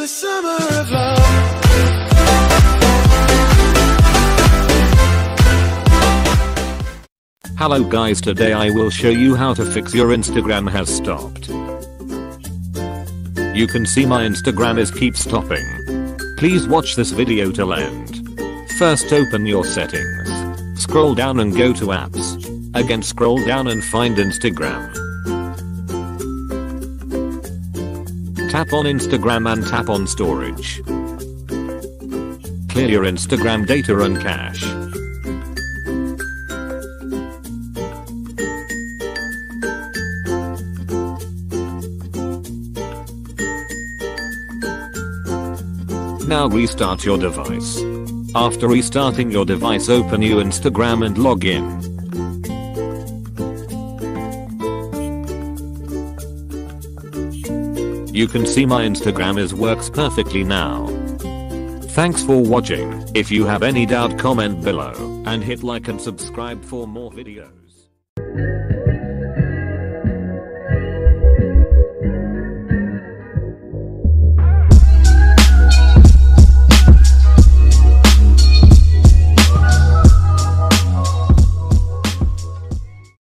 the summer of love. Hello guys, today I will show you how to fix your Instagram has stopped. You can see my Instagram is keep stopping. Please watch this video till end. First open your settings. Scroll down and go to apps. Again scroll down and find Instagram. Tap on Instagram and tap on storage. Clear your Instagram data and cache. Now restart your device. After restarting your device, open your Instagram and log in. You can see my Instagram works perfectly now. Thanks for watching. If you have any doubt, comment below and hit like and subscribe for more videos.